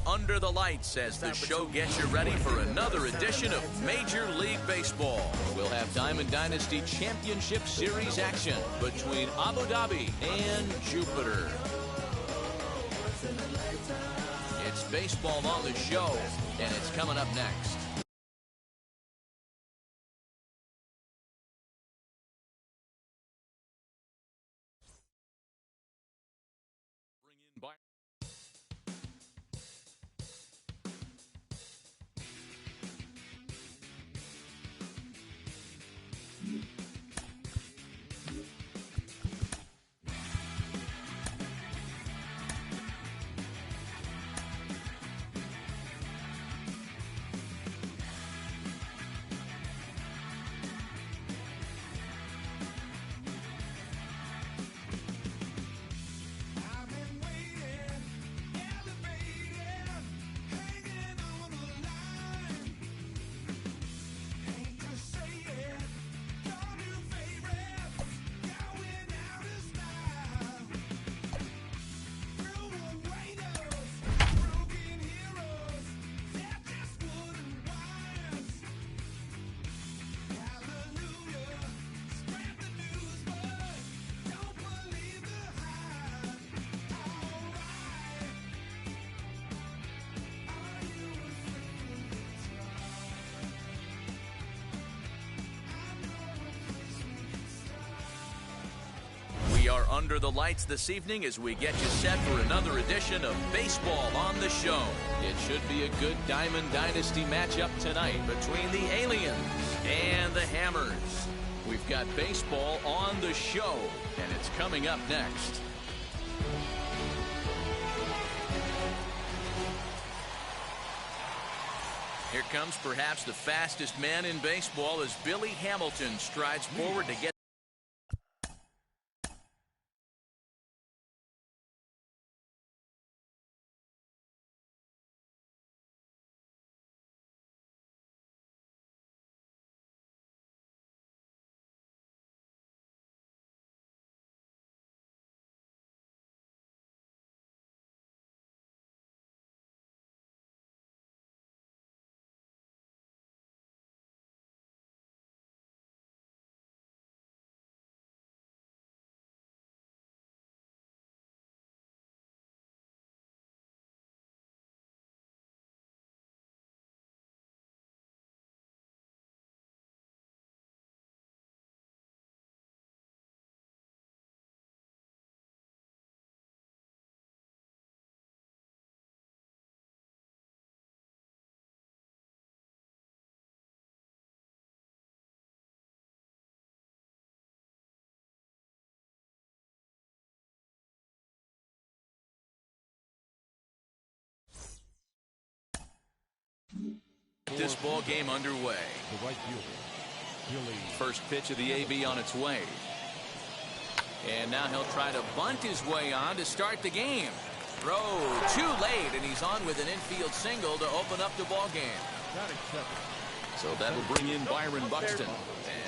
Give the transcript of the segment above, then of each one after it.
under the lights as the show gets you ready for another edition of Major League Baseball. We'll have Diamond Dynasty Championship Series action between Abu Dhabi and Jupiter. It's baseball on the show, and it's coming up next. We are under the lights this evening as we get you set for another edition of Baseball on the Show. It should be a good Diamond Dynasty matchup tonight between the Aliens and the Hammers. We've got baseball on the show, and it's coming up next. Here comes perhaps the fastest man in baseball as Billy Hamilton strides forward to get this ball game underway. The right fielder, Billy. First pitch of the AB on its way. And now he'll try to bunt his way on to start the game. Throw too late, and he's on with an infield single to open up the ball game. So that will bring in Byron Buxton.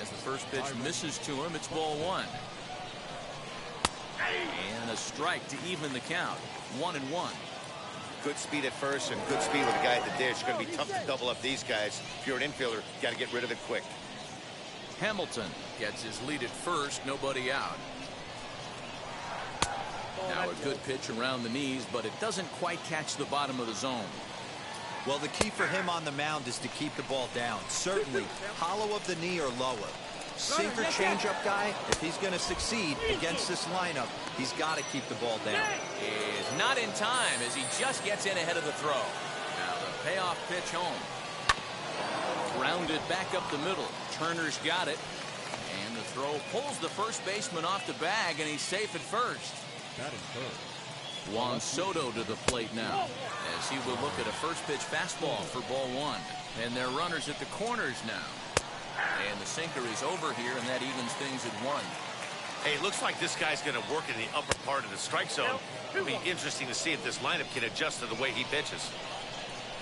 As the first pitch misses to him, it's ball one. And a strike to even the count. 1-1. Good speed at first and good speed with the guy at the dish. It's going to be tough to double up these guys. If you're an infielder, you got to get rid of it quick. Hamilton gets his lead at first, nobody out. Now a good pitch around the knees, but it doesn't quite catch the bottom of the zone. Well, the key for him on the mound is to keep the ball down. Certainly, hollow of the knee or lower. Sinker changeup guy, if he's going to succeed against this lineup, he's got to keep the ball down. Is not in time as he just gets in ahead of the throw. Now the payoff pitch home. Grounded back up the middle. Turner's got it. And the throw pulls the first baseman off the bag, and he's safe at first. Batting third. Juan Soto to the plate now as he will look at a first pitch fastball for ball one. And they're runners at the corners now. And the sinker is over here, and that evens things at one. Hey, it looks like this guy's going to work in the upper part of the strike zone. It'll be interesting to see if this lineup can adjust to the way he pitches.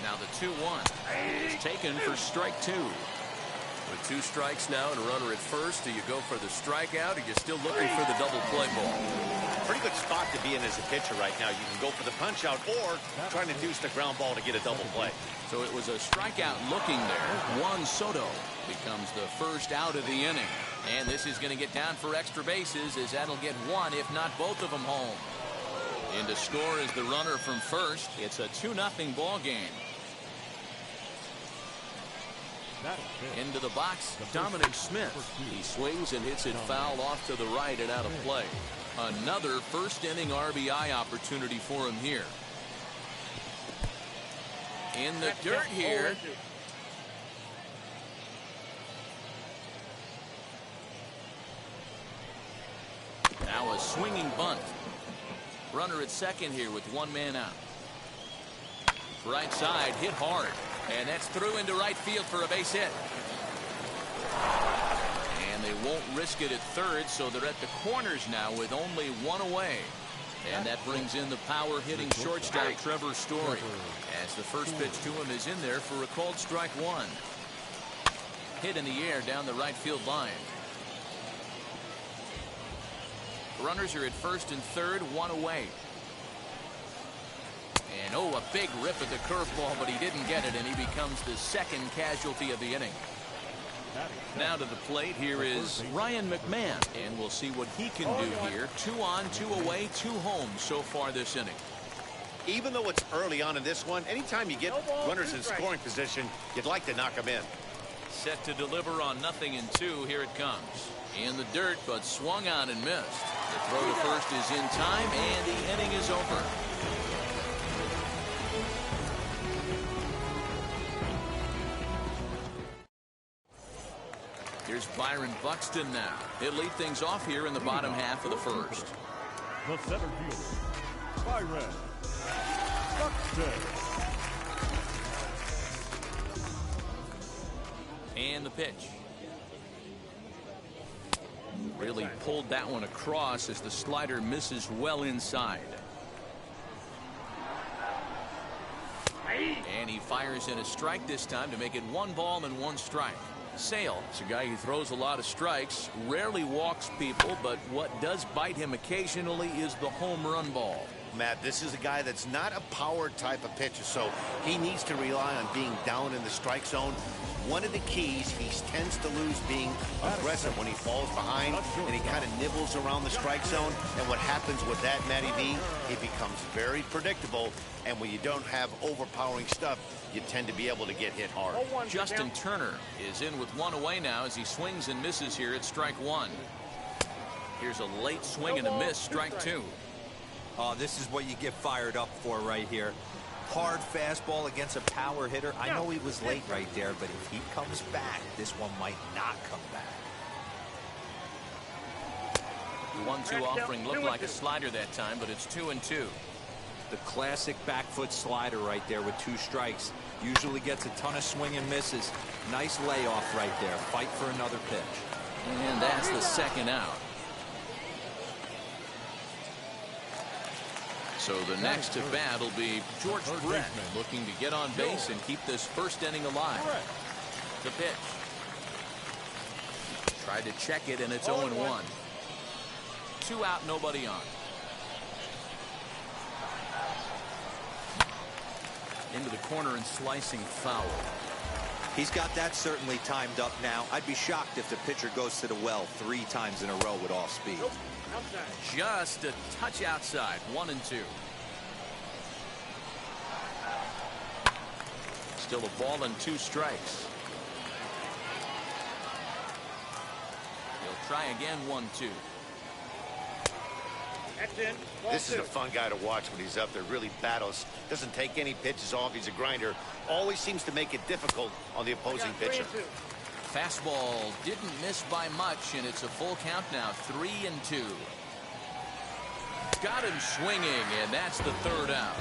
Now the 2-1 is taken for strike two. With 2 strikes now and a runner at first, do you go for the strikeout, or you're still looking for the double play ball? Pretty good spot to be in as a pitcher right now. You can go for the punch out or try to induce the ground ball to get a double play. So it was a strikeout looking there. Juan Soto becomes the first out of the inning. And this is going to get down for extra bases, as that'll get one, if not both of them, home. In to score is the runner from first. It's a 2-0 ball game. Into the box, Dominic Smith. He swings and hits it foul off to the right and out of play. Another first inning RBI opportunity for him here. In the dirt here. Now a swinging bunt. Runner at second here with 1 man out. Right side, hit hard. And that's through into right field for a base hit. And they won't risk it at third, so they're at the corners now with only 1 away. And that brings in the power-hitting shortstop Trevor Story, as the first pitch to him is in there for a called strike 1. Hit in the air down the right field line. Runners are at first and third, 1 away. And a big rip at the curveball, but he didn't get it, and he becomes the second casualty of the inning. Now to the plate, here is Ryan McMahon, and we'll see what he can do here. 2 on, 2 away, 2 home so far this inning. Even though it's early on in this one, anytime you get runners in scoring position, you'd like to knock them in. Set to deliver on 0-2. Here it comes. In the dirt, but swung on and missed. The throw to first is in time, and the inning is over. Here's Byron Buxton now. He'll lead things off here in the bottom half of the first. The center fielder, Byron Buxton. And the pitch. Really pulled that one across as the slider misses well inside. And he fires in a strike this time to make it 1 ball and 1 strike. Sale is a guy who throws a lot of strikes, rarely walks people, but what does bite him occasionally is the home run ball. Matt, this is a guy that's not a power type of pitcher, so he needs to rely on being down in the strike zone. One of the keys, he tends to lose being aggressive when he falls behind, and he kind of nibbles around the strike zone. And what happens with that, Matty V, it becomes very predictable, and when you don't have overpowering stuff, you tend to be able to get hit hard. Justin Turner is in with 1 away now as he swings and misses here at strike 1. Here's a late swing and a miss, strike 2. Oh, this is what you get fired up for right here. Hard fastball against a power hitter. I know he was late right there, but if he comes back, this one might not come back. 1-2 offering looked like a slider that time, but it's 2-2. The classic back foot slider right there with 2 strikes. Usually gets a ton of swing and misses. Nice layoff right there. Fight for another pitch. And that's the second out. So the next at bat will be George Brett, looking to get on base and keep this first inning alive. The pitch. Tried to check it, and it's 0-1. 2 out, nobody on. Into the corner and slicing foul. He's got that certainly timed up now. I'd be shocked if the pitcher goes to the well 3 times in a row with all speed. Just a touch outside. 1-2. Still a ball and 2 strikes. He'll try again. 1-2. This is a fun guy to watch when he's up there. Really battles. Doesn't take any pitches off. He's a grinder. Always seems to make it difficult on the opposing pitcher. Fastball didn't miss by much, and it's a full count now. 3-2. Got him swinging, and that's the 3rd out.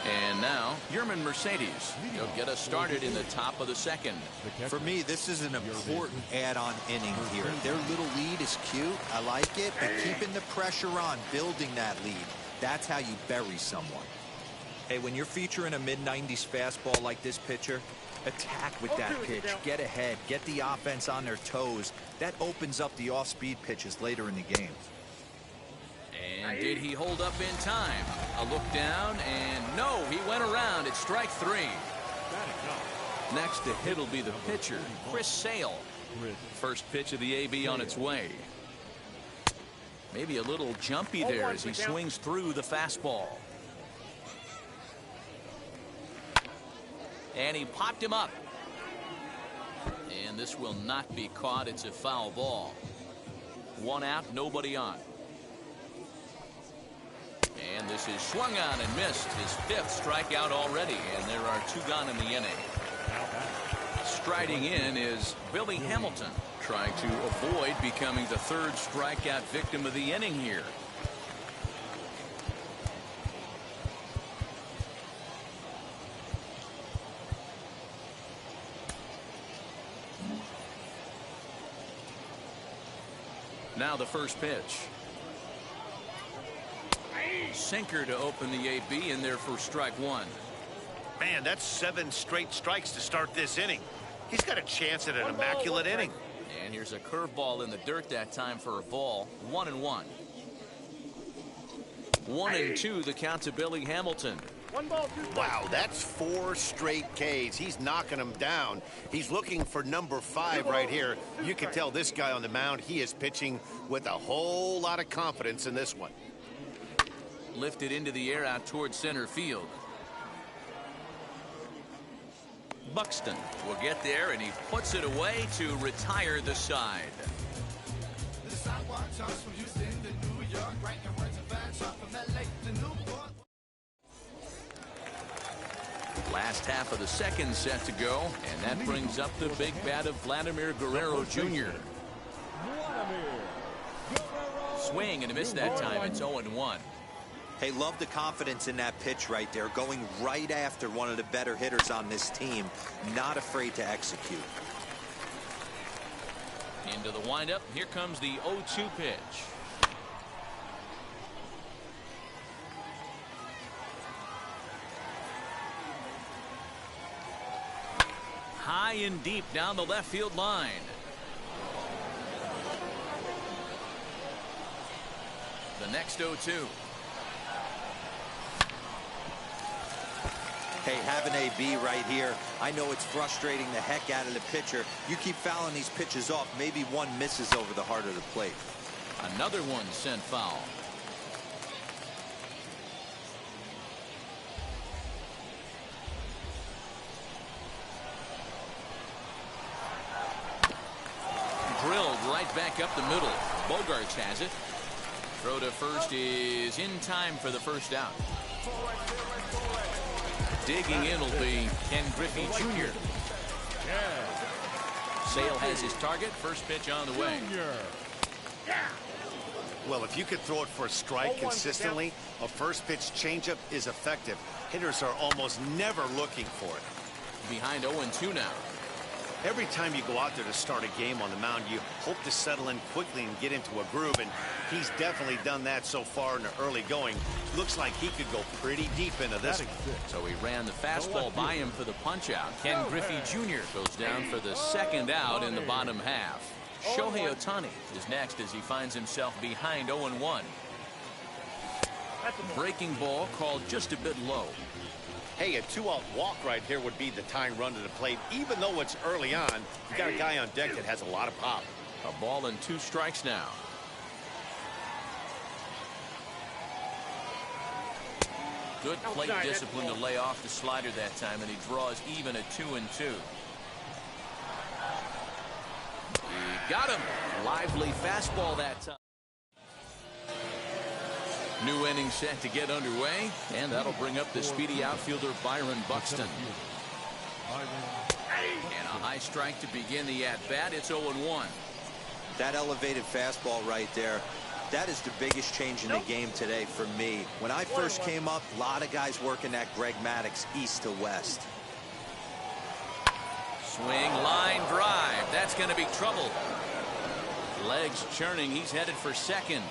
And now now, Yerman Mercedes. He'll get us started in the top of the second. For me, this is an important add-on inning here. Their little lead is cute. I like it. But keeping the pressure on, building that lead, that's how you bury someone. Hey, when you're featuring a mid-90s fastball like this pitcher, attack with that pitch. Get ahead. Get the offense on their toes. That opens up the off-speed pitches later in the game. And did he hold up in time? A look down, and no, he went around. It's strike three. Next to hit will be the pitcher, Chris Sale. First pitch of the AB on its way. Maybe a little jumpy there as he swings through the fastball. And he popped him up. And this will not be caught. It's a foul ball. One out, nobody on. And this is swung on and missed. His fifth strikeout already, and there are two gone in the inning. Striding in is Billy Hamilton, trying to avoid becoming the third strikeout victim of the inning here. Now the first pitch. Sinker to open the AB, and there for strike one. Man, that's 7 straight strikes to start this inning. He's got a chance at an immaculate inning. And here's a curveball in the dirt that time for a ball. 1-1. 1-2 the count to Billy Hamilton. Wow, that's 4 straight Ks. He's knocking them down. He's looking for number 5 right here. You can tell this guy on the mound, he is pitching with a whole lot of confidence in this one. Lifted into the air out towards center field. Buxton will get there, and he puts it away to retire the side. Last half of the second set to go, and that brings up the big bat of Vladimir Guerrero Jr. Swing and a miss that time. It's 0-1. Hey, love the confidence in that pitch right there, going right after one of the better hitters on this team, not afraid to execute. Into the windup. Here comes the 0-2 pitch. High and deep down the left field line. The next 0-2. Hey, have an AB right here. I know it's frustrating the heck out of the pitcher. You keep fouling these pitches off, maybe one misses over the heart of the plate. Another one sent foul. Drilled right back up the middle. Bogarts has it. Throw to first is in time for the first out. Digging in will be Ken Griffey Jr. Sale has his target. First pitch on the way. Well, if you could throw it for a strike consistently, a first pitch changeup is effective. Hitters are almost never looking for it. Behind 0-2 now. Every time you go out there to start a game on the mound, you hope to settle in quickly and get into a groove, and he's definitely done that so far in the early going. Looks like he could go pretty deep into this one. So he ran the fastball by him for the punch-out. Ken Griffey Jr. goes down for the second out in the bottom half. Shohei Ohtani is next as he finds himself behind 0-1. Breaking ball called just a bit low. Hey, a 2-out walk right here would be the tying run to the plate. Even though it's early on, you got a guy on deck that has a lot of pop. A ball and 2 strikes now. Good plate discipline to lay off the slider that time, and he draws even at 2-2. He got him. Lively fastball that time. New inning set to get underway, and that'll bring up the speedy outfielder Byron Buxton. And a high strike to begin the at-bat. It's 0-1. That elevated fastball right there, That is the biggest change in the game today for me. When I first came up, a lot of guys working that Greg Maddux east to west. Swing, line drive. That's going to be trouble. Legs churning. He's headed for second.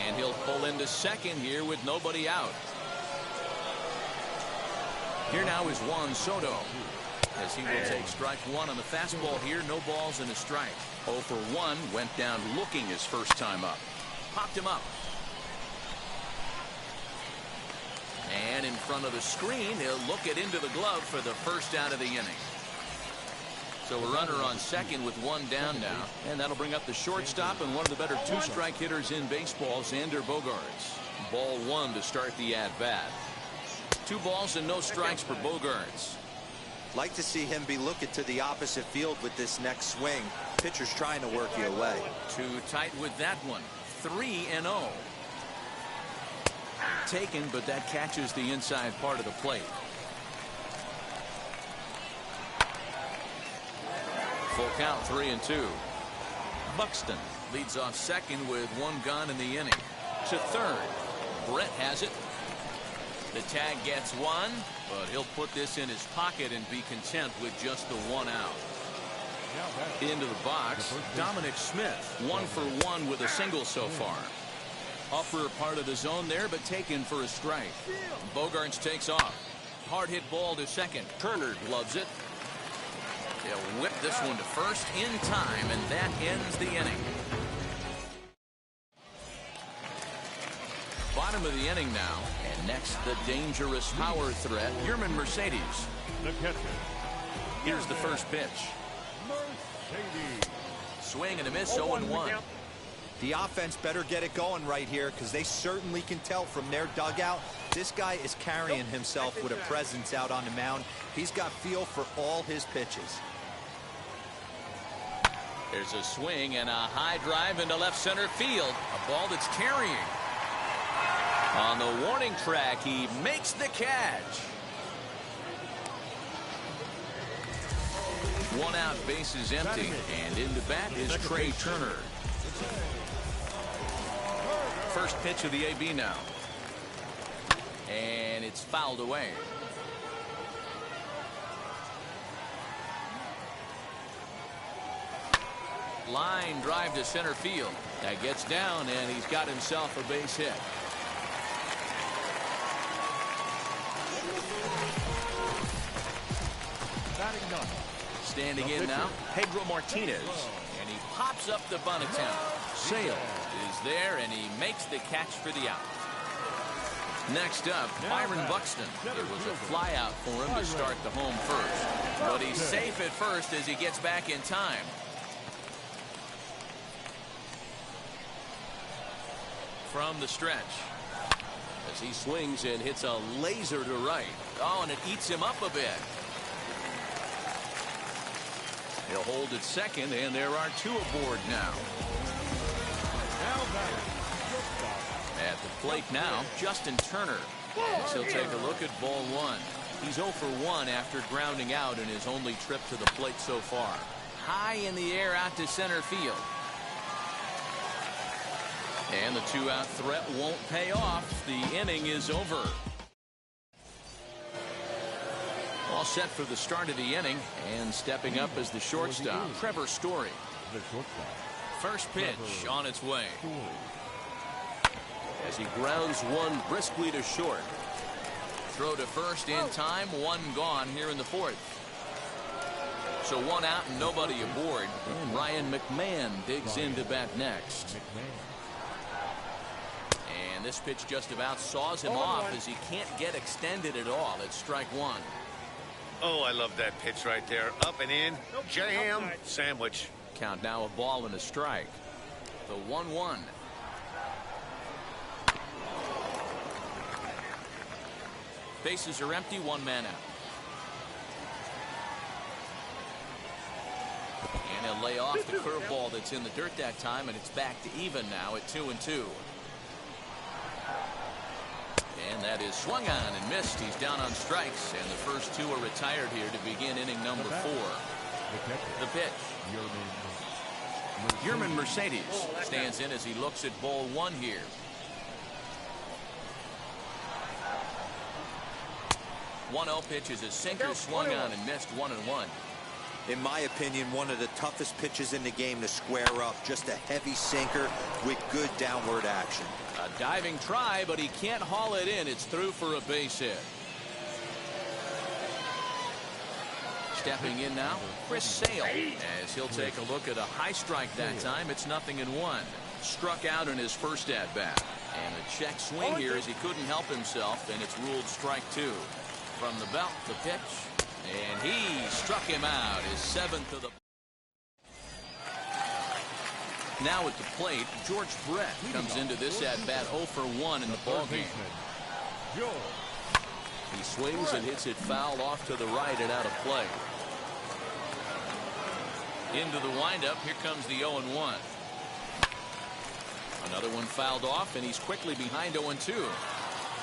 And he'll pull into second here with nobody out. Here now is Juan Soto, as he will take strike one on the fastball here. No balls and a strike. 0 for 1, went down looking his first time up. Popped him up. And in front of the screen, he'll look it into the glove for the first out of the inning. So a runner on second with one down now. And that'll bring up the shortstop and one of the better two-strike hitters in baseball, Xander Bogaerts. Ball one to start the at-bat. 2 balls and no strikes for Bogaerts. Like to see him be looking to the opposite field with this next swing. Pitcher's trying to work you away. Too tight with that one. 3-0. Taken, but that catches the inside part of the plate. Full count, 3-2. Buxton leads off second with 1 gone in the inning. To third. Brett has it. The tag gets 1, but he'll put this in his pocket and be content with just the 1 out. Into the box, Dominic Smith, 1 for 1 with a single so far. Upper part of the zone there, but taken for a strike. Bogaerts takes off. Hard hit ball to second. Turner gloves it. They'll whip this one to first in time, and that ends the inning. Bottom of the inning now, and next the dangerous power threat, Yermin Mercedes. The catcher. Here's the first pitch. Mercedes. Swing and a miss, 0-1. The offense better get it going right here, because they certainly can tell from their dugout this guy is carrying himself with a presence out on the mound. He's got feel for all his pitches. There's a swing and a high drive into left center field. A ball that's carrying. On the warning track, he makes the catch. 1 out, bases empty, and into bat is Trey Turner. First pitch of the AB now. And it's fouled away. Line drive to center field. That gets down, and he's got himself a base hit. Standing in now, Pedro Martinez, and he pops up the bunt attempt. Sale is there, and he makes the catch for the out. Next up, Byron Buxton. It was a fly out for him to start the home first, but he's safe at first as he gets back in time. From the stretch, as he swings and hits a laser to right. Oh, and it eats him up a bit. He'll hold at second, and there are 2 aboard now. At the plate now, Justin Turner. As he'll take a look at ball 1. He's 0 for 1 after grounding out in his only trip to the plate so far. High in the air out to center field. And the 2-out threat won't pay off. The inning is over. All set for the start of the inning, and stepping up as the shortstop, Trevor Story. First pitch on its way. As he grounds one briskly to short. Throw to first in time, 1 gone here in the 4th. So 1 out and nobody aboard. And Ryan McMahon digs in to bat next. And this pitch just about saws him off as he can't get extended at all. It's strike 1. Oh, I love that pitch right there. Up and in. Jam sandwich. Count now a ball and a strike. The 1-1. Bases are empty, 1 man out. And he'll lay off the curveball that's in the dirt that time, and it's back to even now at 2-2. And that is swung on and missed. He's down on strikes, and the first 2 are retired here to begin inning number 4. The pitch. Yermin Mercedes stands in as he looks at ball one here. One 0 pitch is a sinker swung on and missed 1-1. In my opinion, one of the toughest pitches in the game to square up. Just a heavy sinker with good downward action. A diving try, but he can't haul it in. It's through for a base hit. Stepping in now, Chris Sale, as he'll take a look at a high strike that time. It's 0-1. Struck out in his first at bat. And a check swing here as he couldn't help himself, and it's ruled strike 2. From the belt, the pitch, and he struck him out, his 7th of the. Now at the plate, George Brett comes into this at bat 0 for 1 in the ballgame. He swings and hits it foul off to the right and out of play. Into the windup, here comes the 0-1. Another one fouled off, and he's quickly behind 0-2.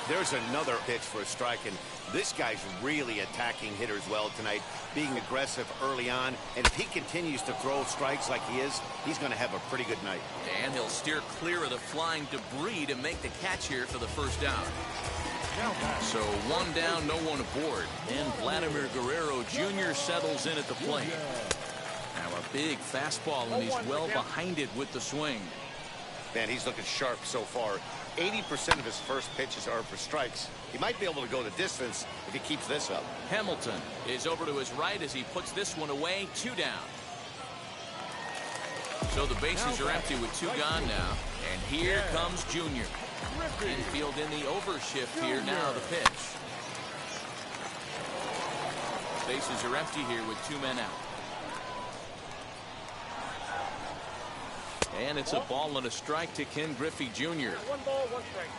There's another pitch for a strike, and this guy's really attacking hitters well tonight, being aggressive early on, and if he continues to throw strikes like he is, he's going to have a pretty good night. And he'll steer clear of the flying debris to make the catch here for the first out. So one down, no one aboard, and Vladimir Guerrero Jr. settles in at the plate. Now a big fastball, and he's well behind it with the swing. Man, he's looking sharp so far. 80% of his first pitches are for strikes. He might be able to go the distance if he keeps this up. Hamilton is over to his right as he puts this one away. 2 down. So the bases are empty with 2 gone now. And here comes Junior. Infield in the overshift here now, the pitch. Bases are empty here with 2 men out. And it's a ball and a strike to Ken Griffey Jr. 1 ball, 1 strike.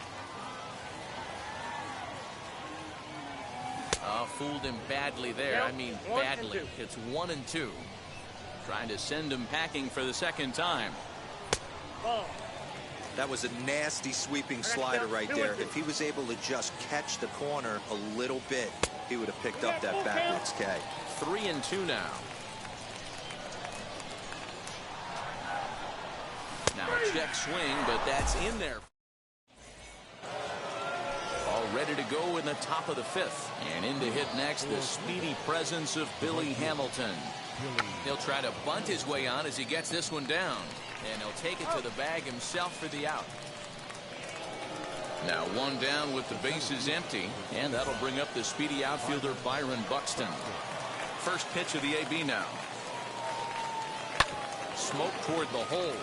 Fooled him badly there. I mean badly. It's 1-2. Trying to send him packing for the second time. Ball. That was a nasty sweeping slider right there. If he was able to just catch the corner a little bit, he would have picked up that backwards K. 3-2 now. Now a check swing, but that's in there. All ready to go in the top of the 5th. And in to hit next, the speedy presence of Billy Hamilton. He'll try to bunt his way on as he gets this one down. And he'll take it to the bag himself for the out. Now 1 down with the bases empty. And that'll bring up the speedy outfielder Byron Buxton. First pitch of the AB now. Smoke toward the hole.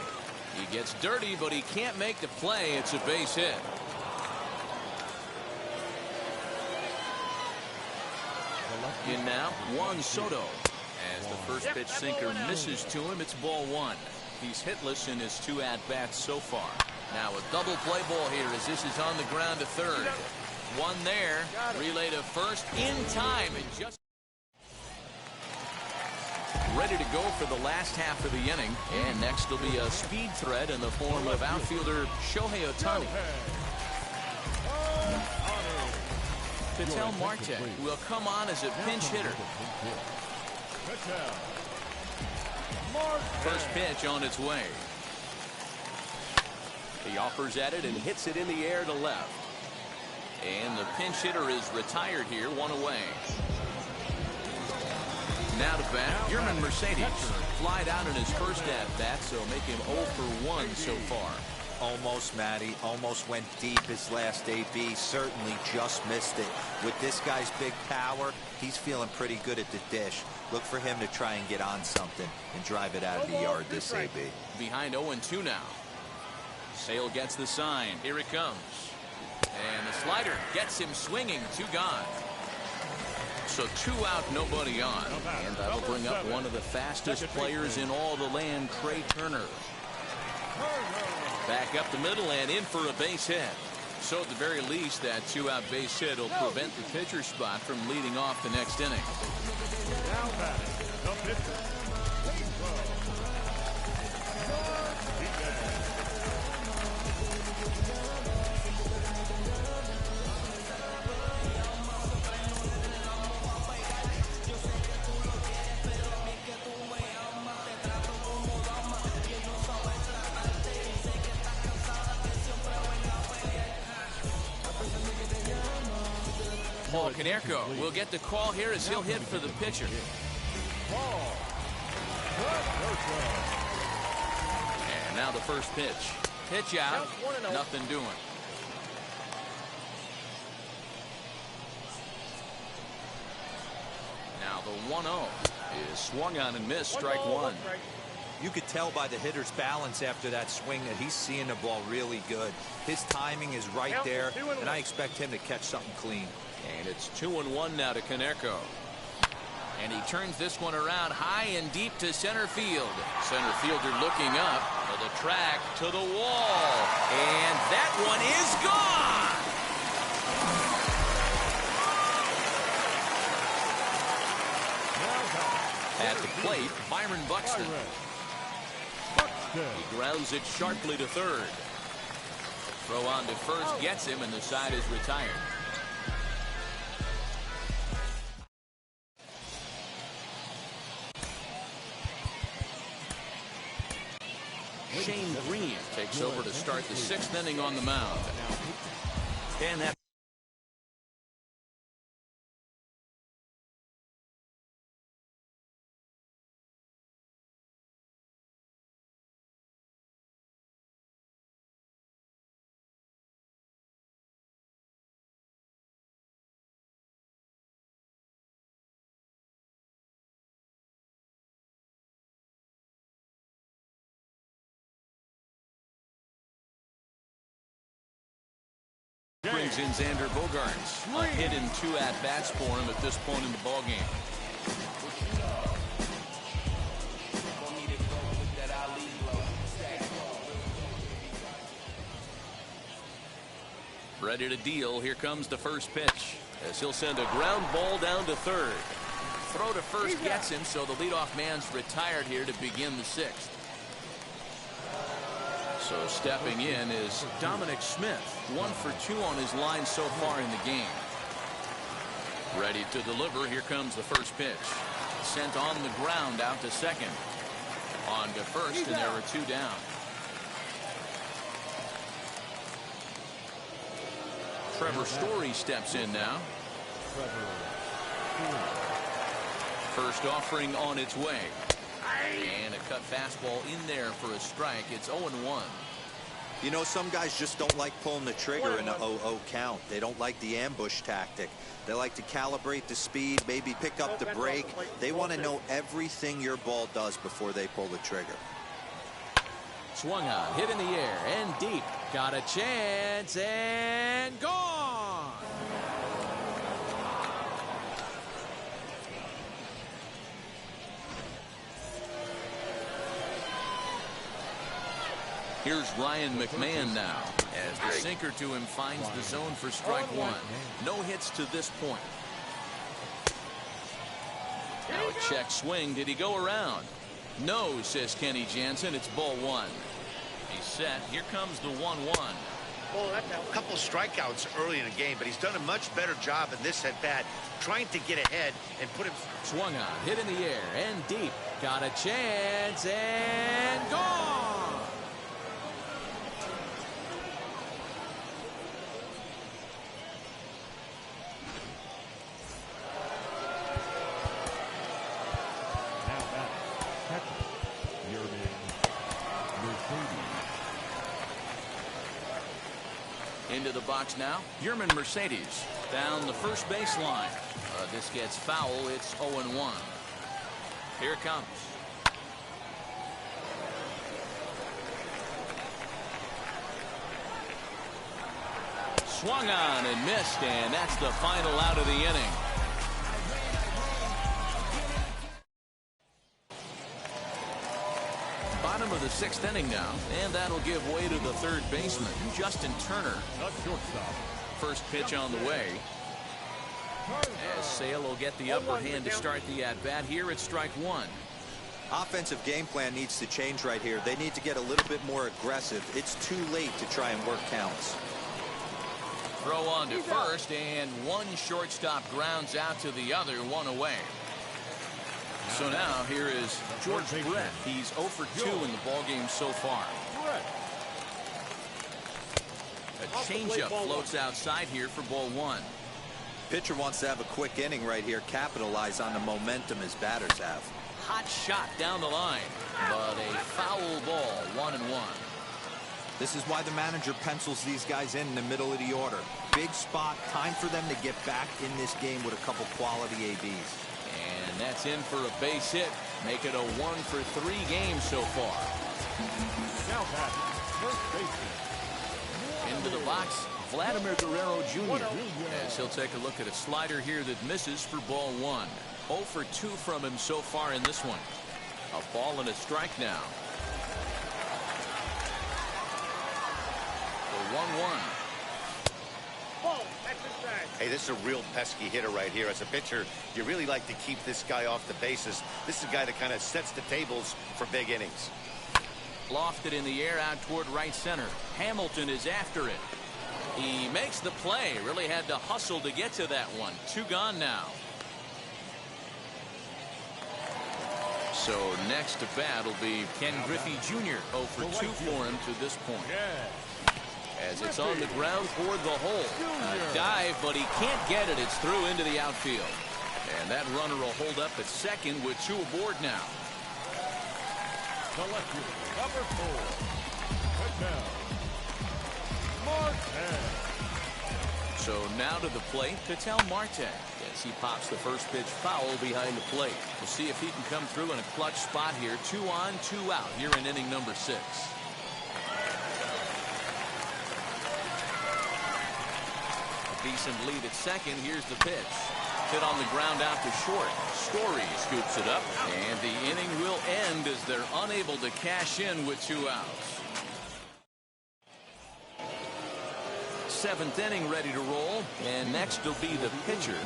He gets dirty, but he can't make the play. It's a base hit. In now, Juan Soto. As the first pitch sinker misses to him, it's ball 1. He's hitless in his 2 at-bats so far. Now a double play ball here as this is on the ground to third. One there. Relay to first in time. And just ready to go for the last half of the inning. And next will be a speed threat in the form of outfielder Shohei Ohtani. Ketel Marte will come on as a pinch hitter. First pitch on its way. He offers at it and hits it in the air to left. And the pinch hitter is retired here, 1 away. Now to bat, Yermin Mercedes. Flied out in his first at-bat, so make him 0 for 1 so far. Almost, Matty. Almost went deep his last AB. Certainly just missed it. With this guy's big power, he's feeling pretty good at the dish. Look for him to try and get on something and drive it out of the yard this AB. Behind 0-2 now. Sale gets the sign. Here it comes. And the slider gets him swinging. 2 gone. So 2 out, nobody on. And that'll bring up one of the fastest players in all the land, Trey Turner. Back up the middle and in for a base hit. So at the very least, that 2-out base hit will prevent the pitcher spot from leading off the next inning. Now batting, the pitcher. Paul Konerko will get the call here as he'll hit for the pitcher. And now the first pitch. Pitch out. Nothing doing. Now the 1-0 is swung on and missed. Strike one. You could tell by the hitter's balance after that swing that he's seeing the ball really good. His timing is right there, and I expect him to catch something clean. And it's 2-1 now to Konerko. And he turns this one around high and deep to center field. Center fielder looking up to the track, to the wall. And that one is gone. At the plate, Byron Buxton. He grounds it sharply to third. Throw on to first gets him, and the side is retired. Shane Green takes over to start the 6th inning on the mound. And that brings in Xander Bogaerts. A hit and 2 at-bats for him at this point in the ballgame. Ready to deal. Here comes the first pitch as he'll send a ground ball down to third. Throw to first gets him, so the leadoff man's retired here to begin the 6th. So stepping in is Dominic Smith. 1 for 2 on his line so far in the game. Ready to deliver. Here comes the first pitch. Sent on the ground out to second. On to first, and there are 2 down. Trevor Story steps in now. First offering on its way. And a cut fastball in there for a strike. It's 0-1. You know, some guys just don't like pulling the trigger in a 0-0 count. They don't like the ambush tactic. They like to calibrate the speed, maybe pick up the break. They want to know everything your ball does before they pull the trigger. Swung on, hit in the air, and deep. Got a chance, and gone! Here's Ryan McMahon now, as the sinker to him finds the zone for strike one. No hits to this point. Now a check swing. Did he go around? No, says Kenny Jansen. It's ball one. He's set. Here comes the 1-1. A couple strikeouts early in the game, but he's done a much better job in this at bat, trying to get ahead and put him. Swung on, hit in the air, and deep. Got a chance, and gone! Into the box now, Yermin Mercedes down the first baseline. This gets foul. It's 0-1. Here it comes. Swung on and missed, and that's the final out of the inning. Bottom of the 6th inning now, and that'll give way to the third baseman, Justin Turner. First pitch on the way. As Sale will get the upper hand to start the at-bat. Here it's strike one. Offensive game plan needs to change right here. They need to get a little bit more aggressive. It's too late to try and work counts. Throw on to first, and one shortstop grounds out to the other, one away. So now here is George Brett. He's 0 for 2 in the ballgame so far. A changeup floats outside here for ball one. Pitcher wants to have a quick inning right here, capitalize on the momentum his batters have. Hot shot down the line, but a foul ball, 1-1. This is why the manager pencils these guys in the middle of the order. Big spot, time for them to get back in this game with a couple quality ABs. And that's in for a base hit. Make it a 1-for-3 game so far. Now batting, first baseman. Into the box, Vladimir Guerrero Jr. as he'll take a look at a slider here that misses for ball 1. 0 for 2 from him so far in this one. A ball and a strike now. The 1-1. Ball, that's inside. Hey, this is a real pesky hitter right here. As a pitcher, you really like to keep this guy off the bases. This is a guy that kind of sets the tables for big innings. Lofted in the air out toward right center. Hamilton is after it. He makes the play. Really had to hustle to get to that one. 2 gone now. So next to bat will be Ken Griffey Jr. 0 for 2 for him to this point. As it's on the ground toward the hole. A dive, but he can't get it. It's through into the outfield. And that runner will hold up at second with 2 aboard now. The left fielder, number 4. Touchdown. Marte. So now to the plate, Ketel Marte. As he pops the first pitch foul behind the plate. We'll see if he can come through in a clutch spot here. 2 on, 2 out here in inning number 6. A decent lead at second. Here's the pitch. Hit on the ground out to short. Story scoops it up, and the inning will end as they're unable to cash in with 2 outs. 7th inning ready to roll, and next will be the pitcher.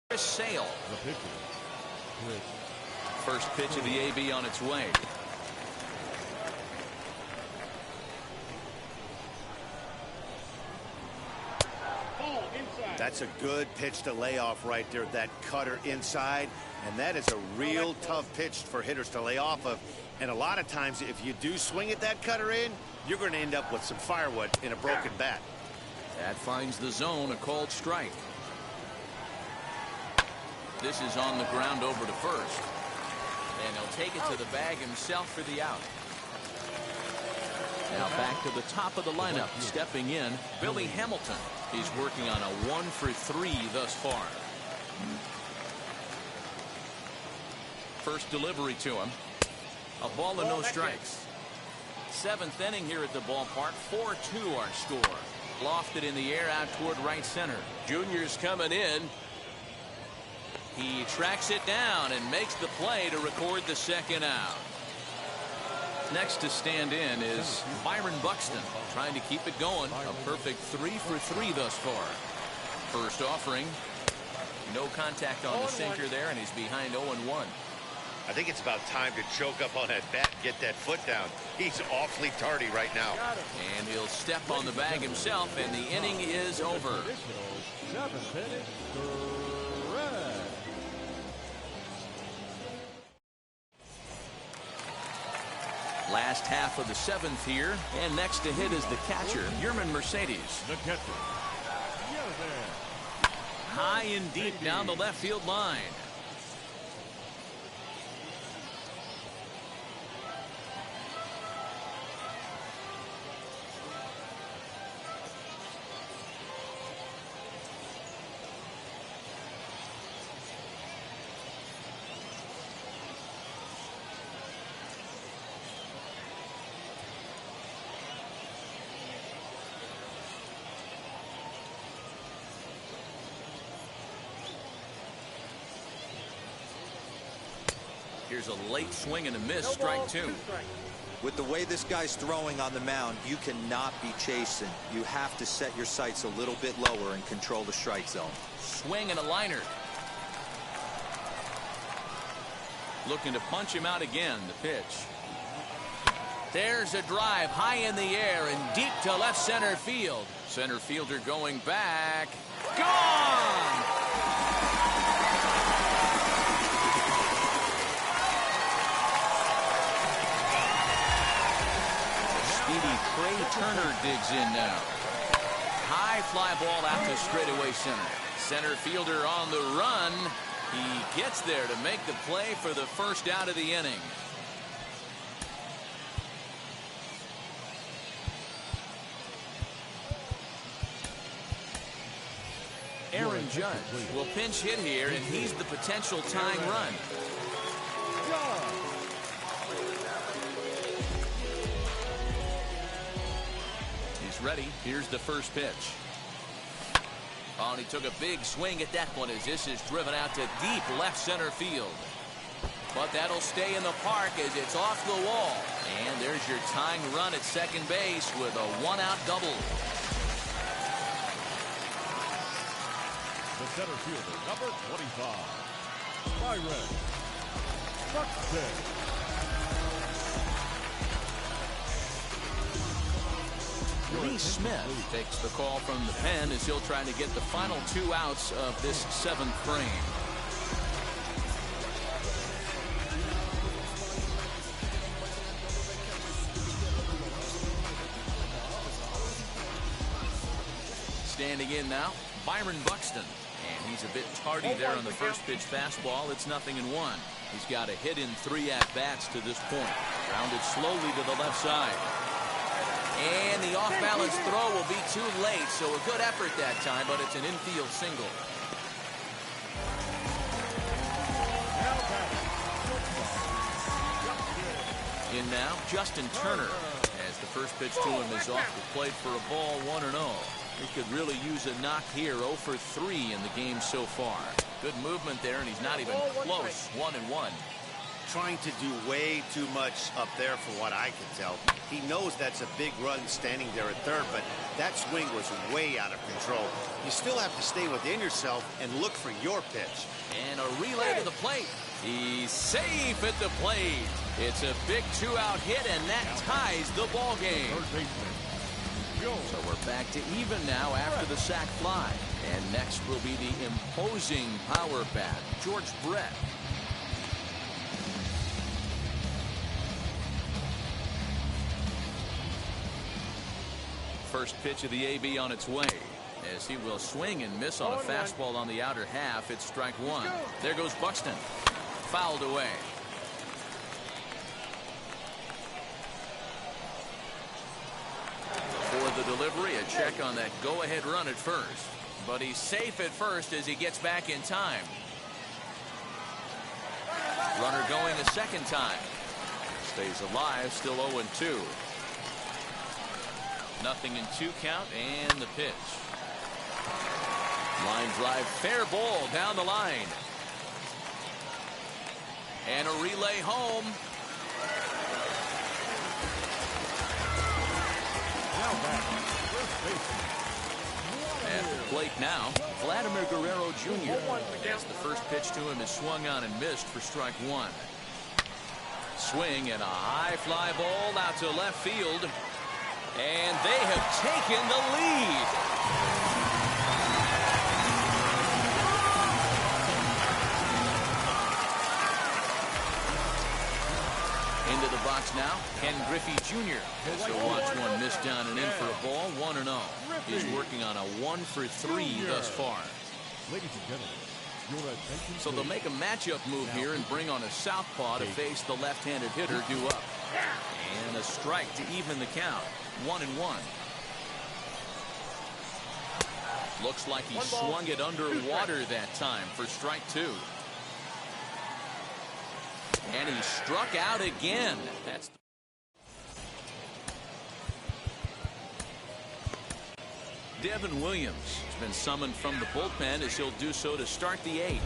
Chris Sale. The pitcher, Chris. First pitch of the AB on its way. Ball, inside. That's a good pitch to lay off right there. That cutter inside. And that is a real tough pitch for hitters to lay off of. And a lot of times, if you do swing at that cutter in, you're going to end up with some firewood in a broken bat. That finds the zone, a called strike. This is on the ground over to first. And he'll take it to the bag himself for the out. Now back to the top of the lineup. Stepping in, Billy Hamilton. He's working on a 1 for 3 thus far. First delivery to him. A ball and no strikes. 7th inning here at the ballpark. 4-2 our score. Lofted in the air out toward right center. Junior's coming in. He tracks it down and makes the play to record the second out. Next to stand in is Byron Buxton, trying to keep it going. A perfect 3 for 3 thus far. First offering. No contact on the sinker there, and he's behind 0-1. I think it's about time to choke up on that bat and get that foot down. He's awfully tardy right now. And he'll step on the bag himself, and the inning is over. 7th inning, correct. Last half of the 7th here, and next to hit is the catcher, Yermin Mercedes. The catcher, Yermin. High and deep down the left field line. Here's a late swing and a miss. No Strike ball, 2. 2 strikes. With the way this guy's throwing on the mound, you cannot be chasing. You have to set your sights a little bit lower and control the strike zone. Swing and a liner. Looking to punch him out again. The pitch. There's a drive high in the air and deep to left center field. Center fielder going back. Gone! Speedy Trey Turner digs in now. High fly ball out to straightaway center. Center fielder on the run. He gets there to make the play for the first out of the inning. Aaron Judge will pinch hit here, and he's the potential tying run. He's ready. Here's the first pitch. Oh, and he took a big swing at that one as this is driven out to deep left center field. But that'll stay in the park as it's off the wall. And there's your tying run at second base with a one-out double. The center fielder, number 25, Byron Buxton. Lee Smith takes the call from the pen as he'll try to get the final 2 outs of this 7th frame. Standing in now, Byron Buxton. And he's a bit tardy there on the first pitch fastball. It's 0-1. He's got a hit in 3 at-bats to this point. Grounded slowly to the left side. And the off-balance throw will be too late, so a good effort that time, but it's an infield single. In now, Justin Turner, as the first pitch to him is off the plate for a ball 1-0. He could really use a knock here. 0 for 3 in the game so far. Good movement there, and he's not even close. 1-1. Trying to do way too much up there for what I can tell. He knows that's a big run standing there at third, but that swing was way out of control. You still have to stay within yourself and look for your pitch. And a relay to the plate. He's safe at the plate. It's a big 2-out hit, and that ties the ball game. So we're back to even now after the sac fly. And next will be the imposing power bat, George Brett. First pitch of the AB on its way, as he will swing and miss on a fastball on the outer half. It's strike 1. There goes Buxton. Fouled away. For the delivery, a check on that go-ahead run at first. But he's safe at first as he gets back in time. Runner going a second time. Stays alive, still 0-2. 0-2 count, and the pitch. Line drive, fair ball down the line. And a relay home. At the plate now, Vladimir Guerrero Jr. As the first pitch to him is swung on and missed for strike 1. Swing and a high fly ball out to left field. And they have taken the lead. Into the box now, Ken Griffey Jr. has to watch one miss down and in for a ball. 1-0. He's working on a 1 for 3 thus far. Ladies and gentlemen, your attention. So they'll make a matchup move here and bring on a southpaw to face the left-handed hitter due up. And a strike to even the count. 1-1. Looks like he swung it underwater that time for strike 2. And he struck out again. That's Devin Williams has been summoned from the bullpen as he'll do so to start the 8th.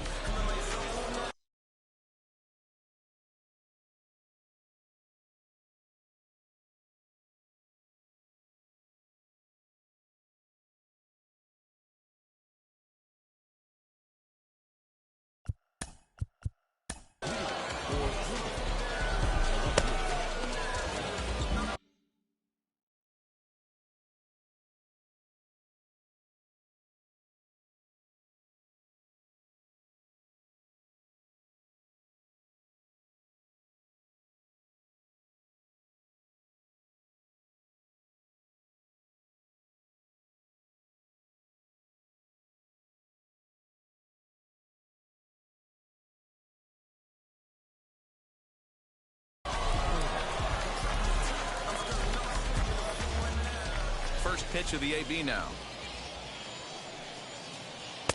First pitch of the AB now.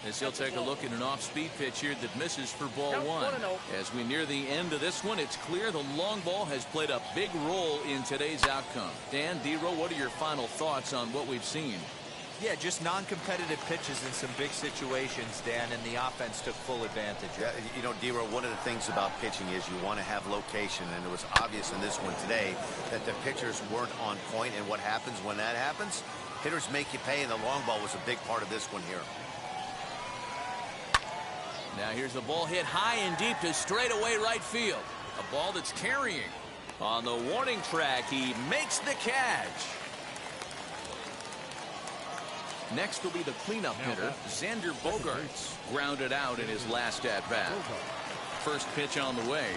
As he'll take a look at an off-speed pitch here that misses for ball one. As we near the end of this one, it's clear the long ball has played a big role in today's outcome. Dan, D-Row, what are your final thoughts on what we've seen? Yeah, just non-competitive pitches in some big situations, Dan, and the offense took full advantage. Yeah, you know, D-Row, one of the things about pitching is you want to have location, and it was obvious in this one today that the pitchers weren't on point, and what happens when that happens? Hitters make you pay, and the long ball was a big part of this one here. Now here's the ball hit high and deep to straightaway right field. A ball that's carrying. On the warning track, he makes the catch. Next will be the cleanup hitter, Xander Bogaerts, grounded out in his last at-bat. First pitch on the way.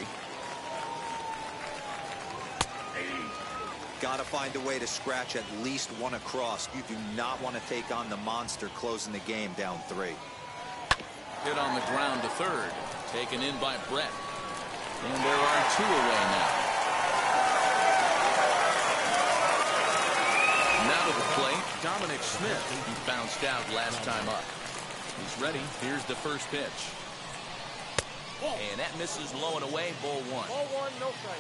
Got to find a way to scratch at least one across. You do not want to take on the monster closing the game down 3. Hit on the ground to third. Taken in by Brett. And there are 2 away now. Now to the plate, Dominic Smith. He bounced out last time up. He's ready. Here's the first pitch. And that misses low and away, ball 1. Ball 1, no strike.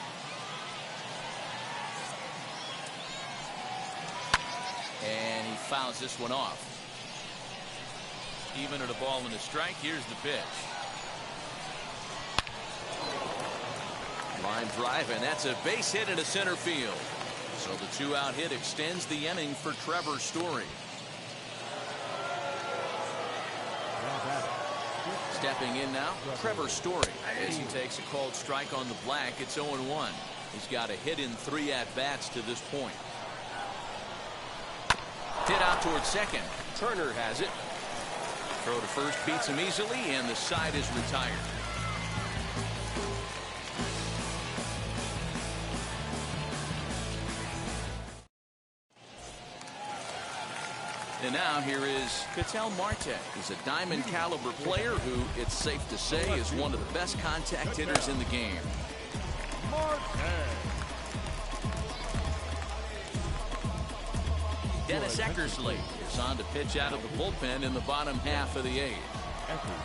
And he fouls this one off. Even at a ball and a strike, here's the pitch. Line drive, and that's a base hit into center field. So the 2-out hit extends the inning for Trevor Story. Stepping in now, Trevor Story. As he takes a called strike on the black, it's 0-1. He's got a hit in 3 at-bats to this point. Hit out towards second. Turner has it. Throw to first beats him easily, and the side is retired. And now here is Ketel Marte. He's a diamond caliber player who, it's safe to say, is one of the best contact hitters in the game. Dennis Eckersley is on to pitch out of the bullpen in the bottom half of the 8th.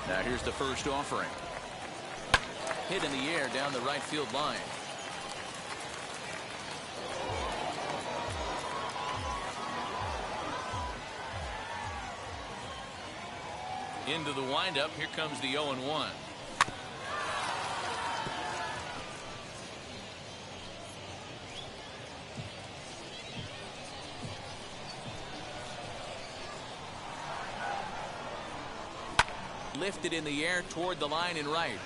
Now here's the first offering. Hit in the air down the right field line. Into the windup. Here comes the 0-1. Lifted in the air toward the line and right.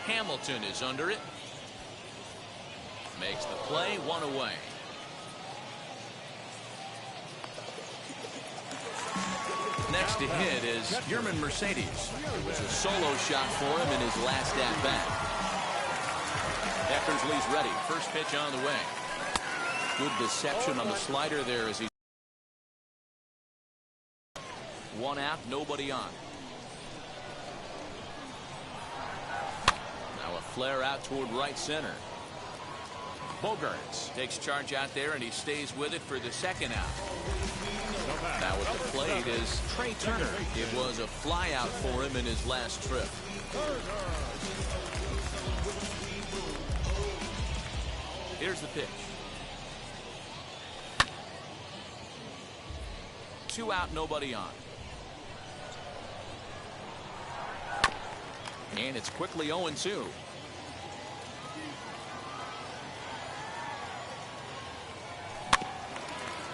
Hamilton is under it. Makes the play, 1 away. Next to hit is Yermin Mercedes. It was a solo shot for him in his last at-bat. Eckersley's ready. First pitch on the way. Good deception on the slider there as he. 1 out, nobody on. Now a flare out toward right center. Bogaerts takes charge out there, and he stays with it for the 2nd out. Now at the plate is Trey Turner. It was a fly out for him in his last trip. Here's the pitch. 2 out, nobody on. And it's quickly 0-2.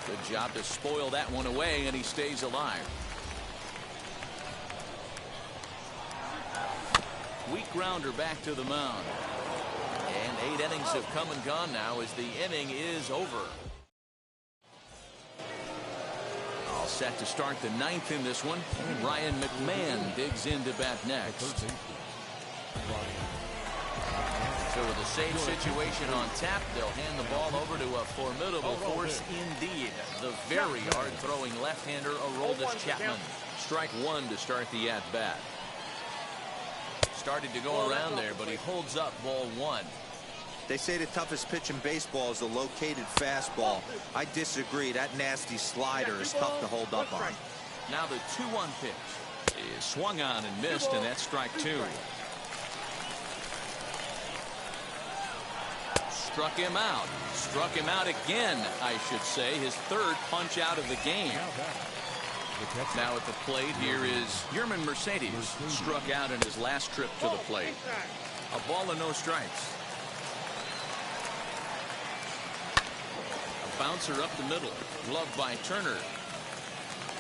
Good job to spoil that one away, and he stays alive. Weak grounder back to the mound. 8 innings have come and gone now as the inning is over. All set to start the 9th in this one. Ryan McMahon digs in to bat next. So with a safe situation on tap, they'll hand the ball over to a formidable force indeed. The very hard-throwing left-hander Aroldis Chapman. Strike one to start the at-bat. Started to go around there, but he holds up ball one. They say the toughest pitch in baseball is a located fastball. I disagree. That nasty slider is tough to hold up on. Now the 2-1 pitch is swung on and missed, and that's strike two. Struck him out. Struck him out again, I should say. His third punch out of the game. Now at the plate here is Yermin Mercedes. Struck out in his last trip to the plate. A ball and no strikes. A bouncer up the middle. Gloved by Turner.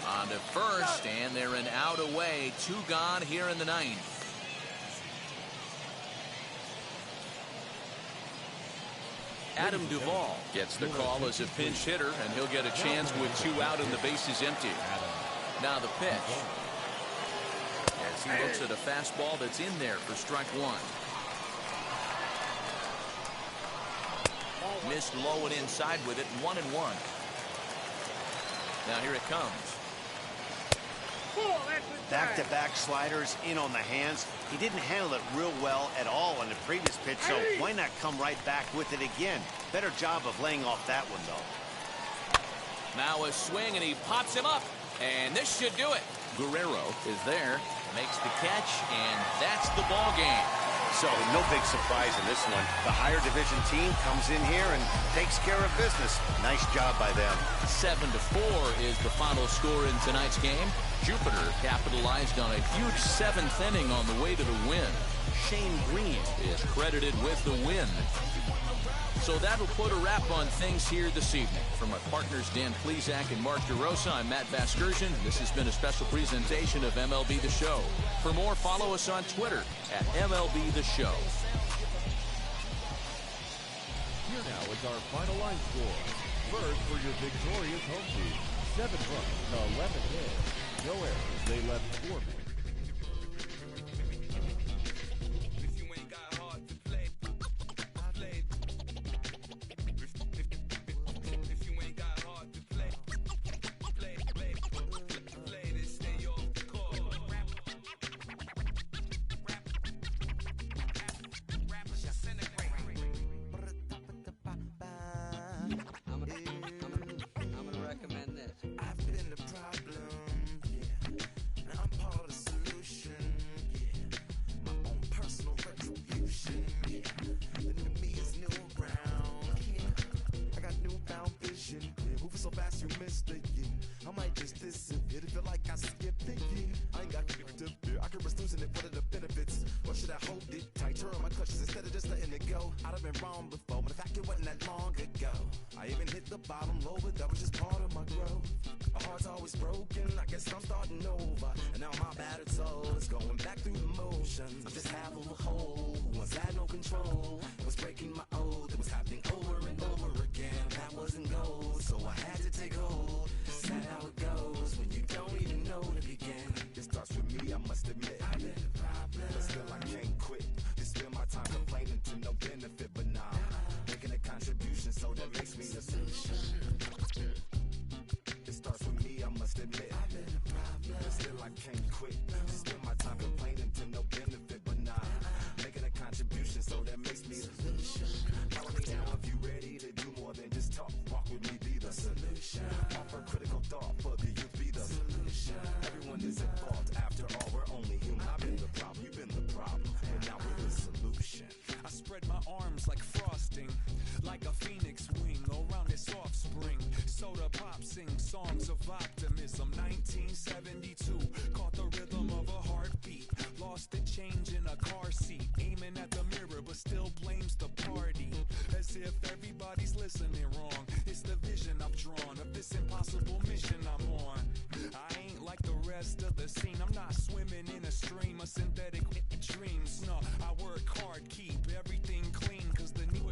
On to first, and they're an out away. 2 gone here in the 9th. Adam Duvall gets the call as a pinch hitter, and he'll get a chance with 2 out and the bases empty. Now the pitch. As he looks at a fastball that's in there for strike one. Missed low and inside with it, 1-1. Now here it comes. Back-to-back sliders in on the hands. He didn't handle it real well at all on the previous pitch, so why not come right back with it again? Better job of laying off that one, though. Now a swing, and he pops him up, and this should do it. Guerrero is there, makes the catch, and that's the ball game. So no big surprise in this one. The higher division team comes in here and takes care of business. Nice job by them. 7-4 is the final score in tonight's game. Jupiter capitalized on a huge 7th inning on the way to the win. Shane Green is credited with the win. So that'll put a wrap on things here this evening. From my partners Dan Plesac and Mark DeRosa, I'm Matt Vasgersian. This has been a special presentation of MLB The Show. For more, follow us on Twitter at MLB The Show. Here now is our final line score. First for your victorious home team, 7 runs to 11 hits. No errors. They left 4 men. Songs of optimism, 1972. Caught the rhythm of a heartbeat. Lost the change in a car seat. Aiming at the mirror, but still blames the party. As if everybody's listening wrong. It's the vision I've drawn of this impossible mission I'm on. I ain't like the rest of the scene. I'm not swimming in a stream of synthetic dreams. No, I work hard, keep everything clean. Cause the new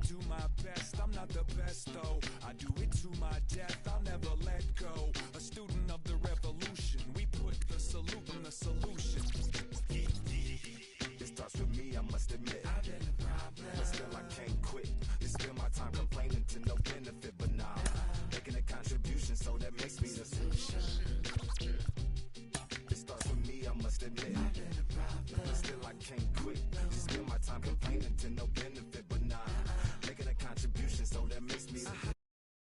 do my